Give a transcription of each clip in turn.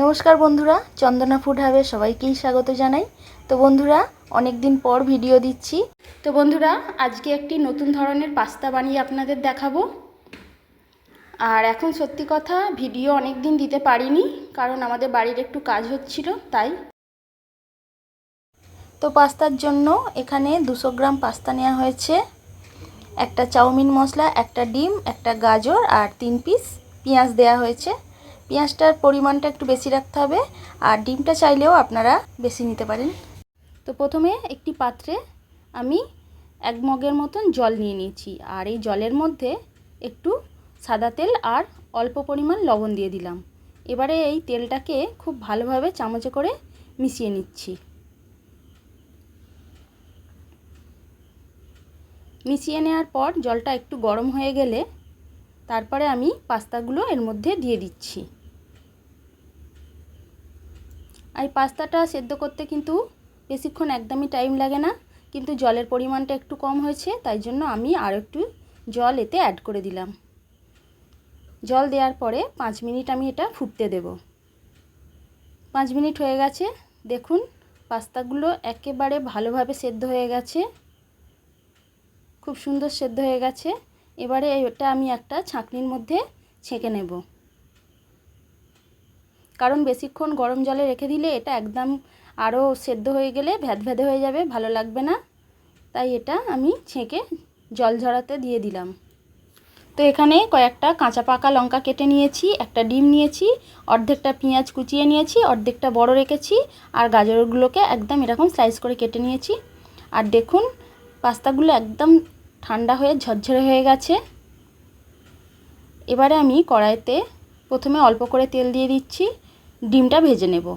নমস্কার বন্ধুরা, চন্দনা ফুড হাবে সবাইকেই স্বাগত জানাই। তো বন্ধুরা, অনেক দিন পর ভিডিও দিচ্ছি। তো বন্ধুরা, আজকে একটি নতুন ধরনের পাস্তা বানিয়ে আপনাদের দেখাবো। আর এখন সত্যি কথা, ভিডিও অনেক দিন দিতে পারিনি, কারণ আমাদের বাড়ির একটু কাজ হচ্ছিল তাই। তো পাস্তার জন্য এখানে 200 গ্রাম পাস্তা নেওয়া হয়েছে, একটা চাউমিন মশলা, একটা ডিম, একটা গাজর আর 3 পিস পেঁয়াজ দেওয়া হয়েছে। পেঁয়াজটার পরিমাণটা একটু বেশি রাখতে হবে, আর ডিমটা চাইলেও আপনারা বেশি নিতে পারেন। তো প্রথমে একটি পাত্রে আমি 1 মগের মতন জল নিয়ে নিয়েছি, আর এই জলের মধ্যে একটু সাদা তেল আর অল্প পরিমাণ লবণ দিয়ে দিলাম। এবারে এই তেলটাকে খুব ভালোভাবে চামচে করে মিশিয়ে নিচ্ছি। মিশিয়ে নেওয়ার পর জলটা একটু গরম হয়ে গেলে তারপরে আমি পাস্তাগুলো এর মধ্যে দিয়ে দিচ্ছি। আর এই পাস্তাটা সেদ্ধ করতে কিন্তু বেশিক্ষণ একদমই টাইম লাগে না, কিন্তু জলের পরিমাণটা একটু কম হয়েছে, তাই জন্য আমি আর একটু জল এতে অ্যাড করে দিলাম। জল দেওয়ার পরে 5 মিনিট আমি এটা ফুটতে দেব। 5 মিনিট হয়ে গেছে, দেখুন পাস্তাগুলো একেবারে ভালোভাবে সেদ্ধ হয়ে গেছে, খুব সুন্দর সেদ্ধ হয়ে গেছে। এবারে এটা আমি একটা ছাঁকনির মধ্যে ছেঁকে নেব, কারণ বেশিক্ষণ গরম জলে রেখে দিলে এটা একদম আরও সেদ্ধ হয়ে গেলে ভ্যাদভ্যাদে হয়ে যাবে, ভালো লাগবে না। তাই এটা আমি ছেঁকে জল ঝরাতে দিয়ে দিলাম। তো এখানে কয়েকটা কাঁচা পাকা লঙ্কা কেটে নিয়েছি, একটা ডিম নিয়েছি, অর্ধেকটা পেঁয়াজ কুচিয়ে নিয়েছি, অর্ধেকটা বড় রেখেছি, আর গাজরগুলোকে একদম এরকম স্লাইস করে কেটে নিয়েছি। আর দেখুন পাস্তাগুলো একদম ঠান্ডা হয়ে ঝরঝরে হয়ে গেছে। এবারে আমি কড়াইতে প্রথমে অল্প করে তেল দিয়ে দিচ্ছি, ডিমটা ভেজে নেব,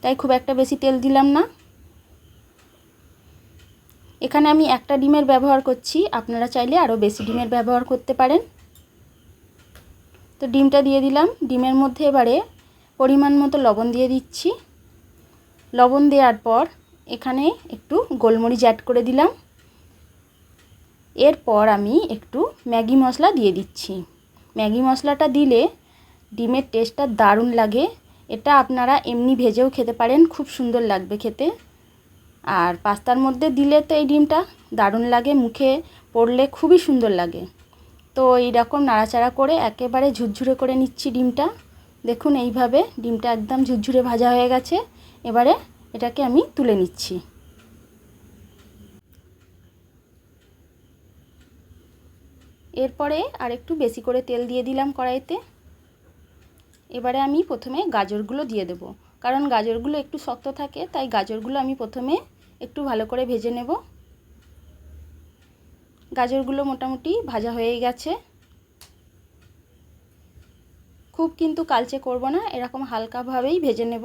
তাই খুব একটা বেশি তেল দিলাম না। এখানে আমি একটা ডিমের ব্যবহার করছি, আপনারা চাইলে আরও বেশি ডিমের ব্যবহার করতে পারেন। তো ডিমটা দিয়ে দিলাম, ডিমের মধ্যে এবারে পরিমাণ মতো লবণ দিয়ে দিচ্ছি। লবণ দেওয়ার পর এখানে একটু গোলমরিচ অ্যাড করে দিলাম। এরপর আমি একটু ম্যাগি মশলা দিয়ে দিচ্ছি। ম্যাগি মশলাটা দিলে ডিমের টেস্টটা দারুণ লাগে। এটা আপনারা এমনি ভেজেও খেতে পারেন, খুব সুন্দর লাগবে খেতে। আর পাস্তার মধ্যে দিলে তো এই ডিমটা দারুণ লাগে, মুখে পড়লে খুবই সুন্দর লাগে। তো এইরকম নাড়াচাড়া করে একেবারে ঝুরঝুরে করে নিচ্ছি ডিমটা। দেখুন এইভাবে ডিমটা একদম ঝুরঝুরে ভাজা হয়ে গেছে। এবারে এটাকে আমি তুলে নিচ্ছি। এরপরে আর একটু বেশি করে তেল দিয়ে দিলাম কড়াইতে। এবারে আমি প্রথমে গাজরগুলো দিয়ে দেব, কারণ গাজরগুলো একটু শক্ত থাকে, তাই গাজরগুলো আমি প্রথমে একটু ভালো করে ভেজে নেব। গাজরগুলো মোটামুটি ভাজা হয়ে গেছে, খুব কিন্তু কালচে করব না, এরকম হালকাভাবেই ভেজে নেব।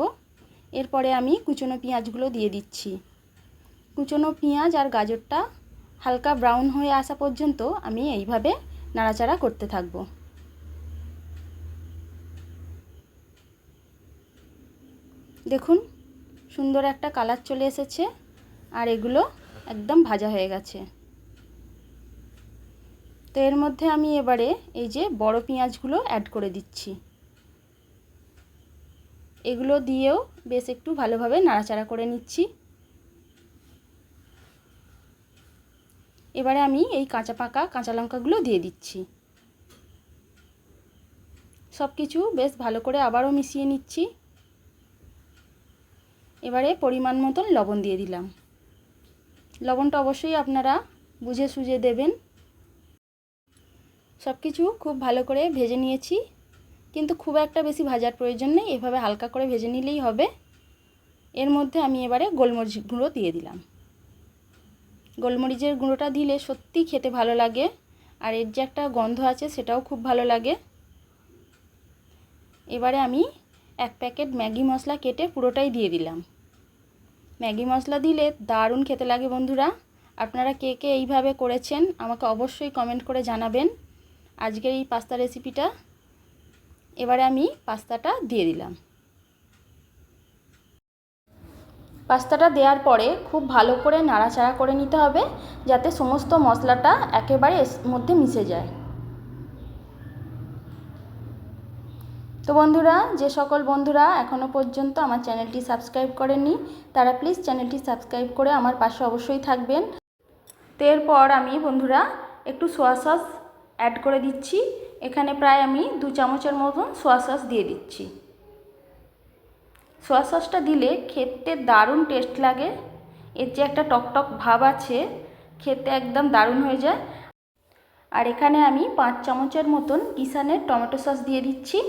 এরপরে আমি কুচনো পেঁয়াজগুলো দিয়ে দিচ্ছি। কুচনো পেঁয়াজ আর গাজরটা হালকা ব্রাউন হয়ে আসা পর্যন্ত আমি এইভাবে নাড়াচাড়া করতে থাকব। দেখুন সুন্দর একটা কালার চলে এসেছে, আর এগুলো একদম ভাজা হয়ে গেছে। তো এর মধ্যে আমি এবারে এই যে বড় পেঁয়াজগুলো অ্যাড করে দিচ্ছি। এগুলো দিয়েও বেশ একটু ভালোভাবে নাড়াচাড়া করে নিচ্ছি। এবারে আমি এই কাঁচা পাকা কাঁচা লঙ্কাগুলো দিয়ে দিচ্ছি। সব কিছু বেশ ভালো করে আবারও মিশিয়ে নিচ্ছি। এবারে পরিমাণ মতন লবণ দিয়ে দিলাম। লবণটা অবশ্যই আপনারা বুঝে সুঝে দেবেন। সব কিছু খুব ভালো করে ভেজে নিয়েছি, কিন্তু খুব একটা বেশি ভাজার প্রয়োজন নেই, এভাবে হালকা করে ভেজে নিলেই হবে। এর মধ্যে আমি এবারে গোলমরিচ গুঁড়ো দিয়ে দিলাম। গোলমরিচের গুঁড়োটা দিলে সত্যি খেতে ভালো লাগে, আর এর যে একটা গন্ধ আছে সেটাও খুব ভালো লাগে। এবারে আমি 1 প্যাকেট ম্যাগি মশলা কেটে পুরোটাই দিয়ে দিলাম। ম্যাগি মশলা দিলে দারুণ খেতে লাগে বন্ধুরা। আপনারা কে কে এইভাবে করেছেন আমাকে অবশ্যই কমেন্ট করে জানাবেন আজকের এই পাস্তা রেসিপিটা। এবারে আমি পাস্তাটা দিয়ে দিলাম। পাস্তাটা দেওয়ার পরে খুব ভালো করে নাড়াচাড়া করে নিতে হবে, যাতে সমস্ত মশলাটা একেবারে এর মধ্যে মিশে যায়। তো বন্ধুরা, যে সকল বন্ধুরা এখনও পর্যন্ত আমার চ্যানেলটি সাবস্ক্রাইব করেননি তারা প্লিজ চ্যানেলটি সাবস্ক্রাইব করে আমার পাশে অবশ্যই থাকবেন। তো এরপর আমি বন্ধুরা একটু সোয়া সস অ্যাড করে দিচ্ছি। এখানে প্রায় আমি 2 চামচের মতন সোয়া সস দিয়ে দিচ্ছি। সোয়া সসটা দিলে খেতে দারুণ টেস্ট লাগে। এর যে একটা টকটক ভাব আছে, খেতে একদম দারুণ হয়ে যায়। আর এখানে আমি 5 চামচের মতন কিষানের টমেটো সস দিয়ে দিচ্ছি।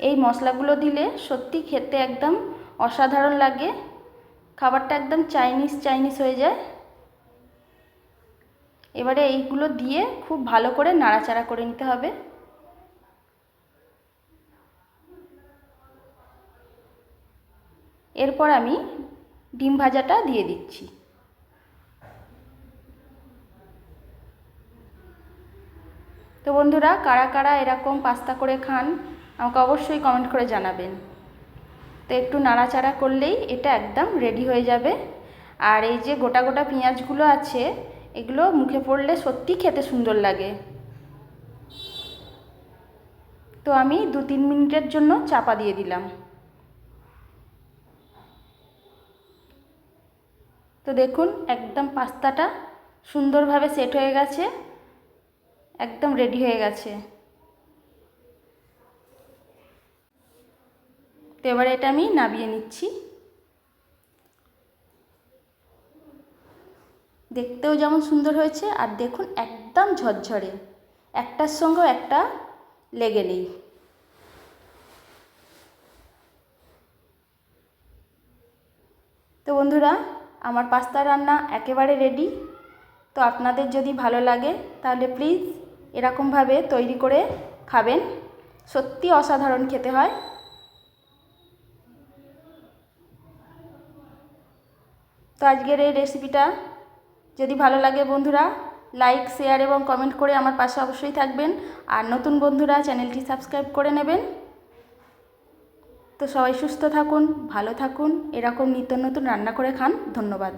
এই মশলাগুলো দিলে সত্যি খেতে একদম অসাধারণ লাগে, খাবারটা একদম চাইনিজ হয়ে যায়। এবারে এইগুলো দিয়ে খুব ভালো করে নাড়াচাড়া করে নিতে হবে। এরপর আমি ডিম ভাজাটা দিয়ে দিচ্ছি। তো বন্ধুরা, কারা কারা এরকম পাস্তা করে খান আমাকে অবশ্যই কমেন্ট করে জানাবেন। তো একটু নাড়াচাড়া করলেই এটা একদম রেডি হয়ে যাবে। আর এই যে গোটা গোটা পেঁয়াজগুলো আছে, এগুলো মুখে পড়লে সত্যি খেতে সুন্দর লাগে। তো আমি 2-3 মিনিটের জন্য চাপা দিয়ে দিলাম। তো দেখুন একদম পাস্তাটা সুন্দরভাবে সেট হয়ে গেছে, একদম রেডি হয়ে গেছে। তো এবারে এটা আমি নামিয়ে নিচ্ছি। দেখতেও যেমন সুন্দর হয়েছে আর দেখুন একদম ঝরঝরে, একটার সঙ্গেও একটা লেগে নেই। তো বন্ধুরা, আমার পাস্তা রান্না একেবারে রেডি। তো আপনাদের যদি ভালো লাগে তাহলে প্লিজ এরকমভাবে তৈরি করে খাবেন, সত্যি অসাধারণ খেতে হয়। তো আজকের এই রেসিপিটা যদি ভালো লাগে বন্ধুরা, লাইক, শেয়ার এবং কমেন্ট করে আমার পাশে অবশ্যই থাকবেন। আর নতুন বন্ধুরা চ্যানেলটি সাবস্ক্রাইব করে নেবেন। তো সবাই সুস্থ থাকুন, ভালো থাকুন, এরকম নিত্য নতুন রান্না করে খান। ধন্যবাদ।